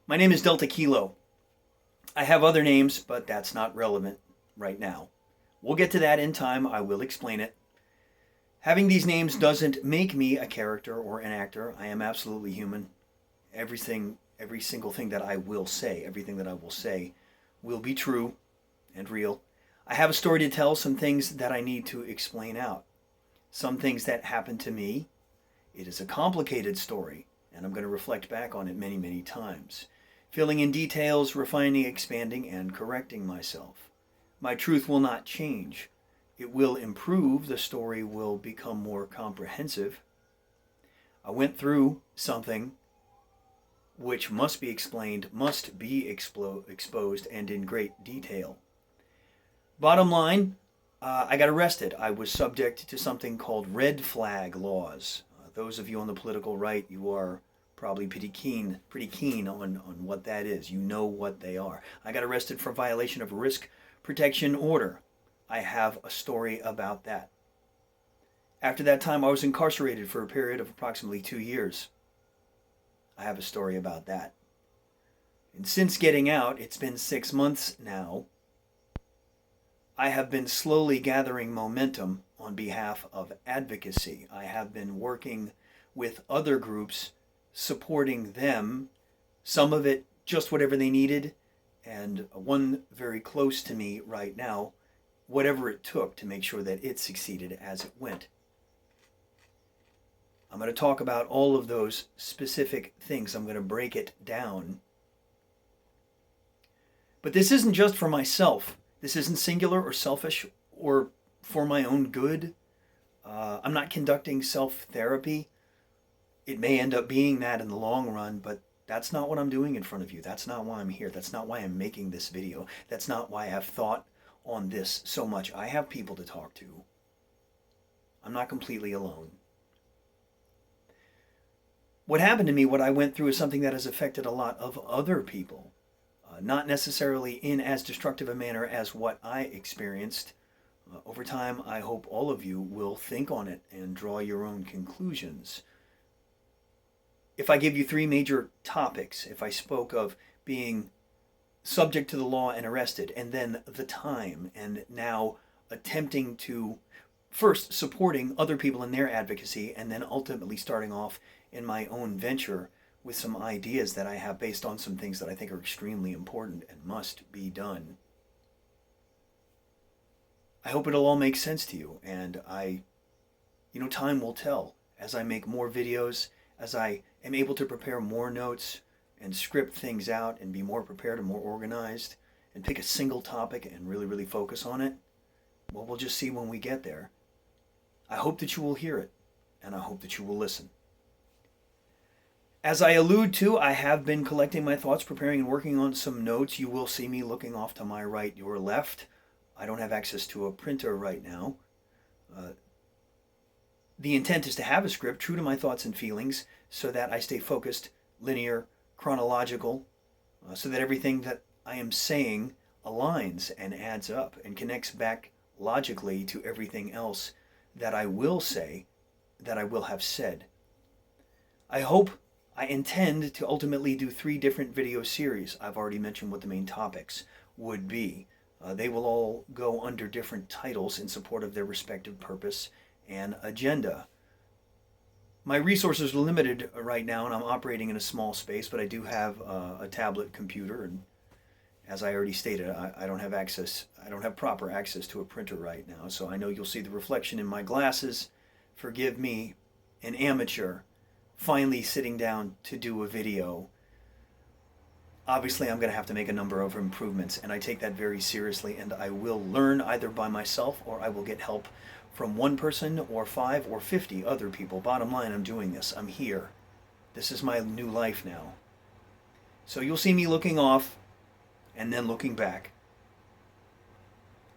My name is Delta Kilo. I have other names, but that's not relevant right now. We'll get to that in time. I will explain it. Having these names doesn't make me a character or an actor. I am absolutely human. Every single thing that I will say, everything that I will say will be true and real. I have a story to tell, some things that I need to explain out. Some things that happened to me. It is a complicated story, and I'm going to reflect back on it many, many times. Filling in details, refining, expanding, and correcting myself. My truth will not change. It will improve. The story will become more comprehensive. I went through something which must be explained, must be exposed, and in great detail. Bottom line, I got arrested. I was subject to something called red flag laws. Those of you on the political right, you are probably pretty keen on what that is. You know what they are. I got arrested for violation of a risk protection order. I have a story about that. After that time, I was incarcerated for a period of approximately 2 years. I have a story about that. And since getting out, it's been 6 months now, I have been slowly gathering momentum on behalf of advocacy. I have been working with other groups, supporting them, some of it just whatever they needed, and one very close to me right now, whatever it took to make sure that it succeeded as it went. I'm going to talk about all of those specific things. I'm going to break it down. But this isn't just for myself. This isn't singular or selfish or for my own good. I'm not conducting self-therapy. It may end up being that in the long run, but that's not what I'm doing in front of you. That's not why I'm here. That's not why I'm making this video. That's not why I've thought on this so much. I have people to talk to. I'm not completely alone. What happened to me, what I went through, is something that has affected a lot of other people. Not necessarily in as destructive a manner as what I experienced. Over time, I hope all of you will think on it and draw your own conclusions. If I give you 3 major topics, if I spoke of being subject to the law and arrested, and then the time, and now attempting to, first supporting other people in their advocacy, and then ultimately starting off in my own venture with some ideas that I have based on some things that I think are extremely important and must be done. I hope it'll all make sense to you, and time will tell as I make more videos, as I am able to prepare more notes and script things out and be more prepared and more organized and pick a single topic and really, really focus on it. Well, we'll just see when we get there. I hope that you will hear it, and I hope that you will listen. As I allude to, I have been collecting my thoughts, preparing and working on some notes. You will see me looking off to my right, your left. I don't have access to a printer right now. The intent is to have a script true to my thoughts and feelings so that I stay focused, linear, chronological, so that everything that I am saying aligns and adds up and connects back logically to everything else that I will say, that I will have said. I intend to ultimately do 3 different video series. I've already mentioned what the main topics would be. They will all go under different titles in support of their respective purpose and agenda. My resources are limited right now, and I'm operating in a small space, but I do have a tablet computer, and as I already stated, I don't have proper access to a printer right now, so I know you'll see the reflection in my glasses. Forgive me, an amateur, finally sitting down to do a video. Obviously, I'm going to have to make a number of improvements, and I take that very seriously, and I will learn either by myself or I will get help from one person or 5 or 50 other people. Bottom line, I'm doing this. I'm here. This is my new life now. So you'll see me looking off and then looking back.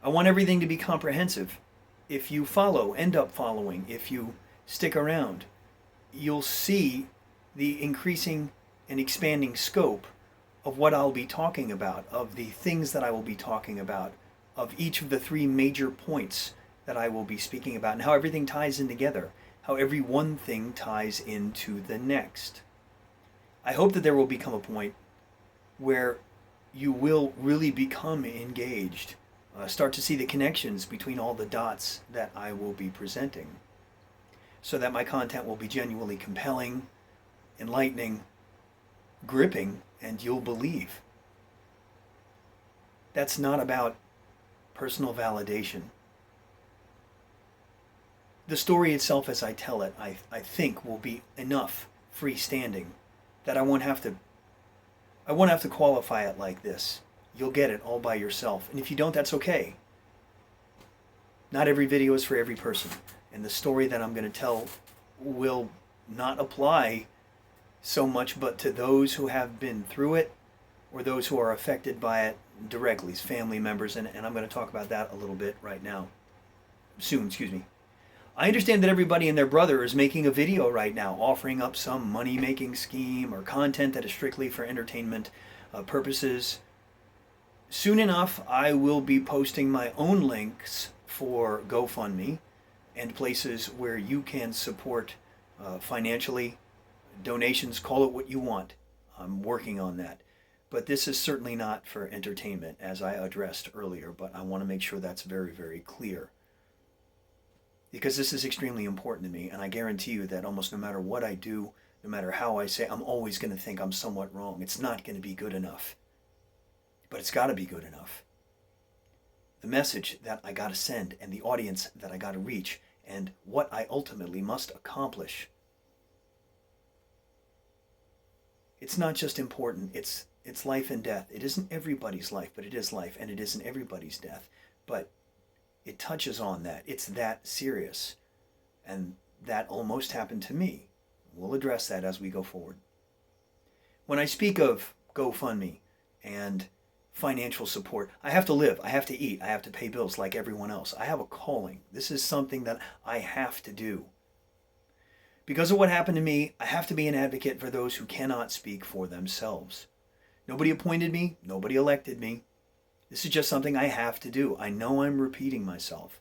I want everything to be comprehensive. If you end up following, if you stick around, you'll see the increasing and expanding scope of what I'll be talking about, of the things that I will be talking about, of each of the 3 major points that I will be speaking about, and how everything ties in together, how every one thing ties into the next. I hope that there will become a point where you will really become engaged, start to see the connections between all the dots that I will be presenting, so that my content will be genuinely compelling, enlightening, gripping, and you'll believe. That's not about personal validation. The story itself as I tell it, I think will be enough freestanding that I won't have to qualify it like this. You'll get it all by yourself. And if you don't, that's okay. Not every video is for every person. And the story that I'm going to tell will not apply so much but to those who have been through it or those who are affected by it directly, as family members. And I'm going to talk about that a little bit right now. Soon, excuse me. I understand that everybody and their brother is making a video right now offering up some money-making scheme or content that is strictly for entertainment purposes. Soon enough, I will be posting my own links for GoFundMe and places where you can support financially. Donations, call it what you want. I'm working on that. But this is certainly not for entertainment, as I addressed earlier, but I want to make sure that's very, very clear. Because this is extremely important to me, and I guarantee you that almost no matter what I do, no matter how I say, I'm always going to think I'm somewhat wrong. It's not going to be good enough. But it's got to be good enough. The message that I got to send and the audience that I got to reach and what I ultimately must accomplish. It's not just important, it's life and death. It isn't everybody's life, but it is life, and it isn't everybody's death. But it touches on that. It's that serious. And that almost happened to me. We'll address that as we go forward. When I speak of GoFundMe and financial support, I have to live, I have to eat, I have to pay bills like everyone else. I have a calling. This is something that I have to do. Because of what happened to me, I have to be an advocate for those who cannot speak for themselves. Nobody appointed me, nobody elected me. This is just something I have to do. I know I'm repeating myself.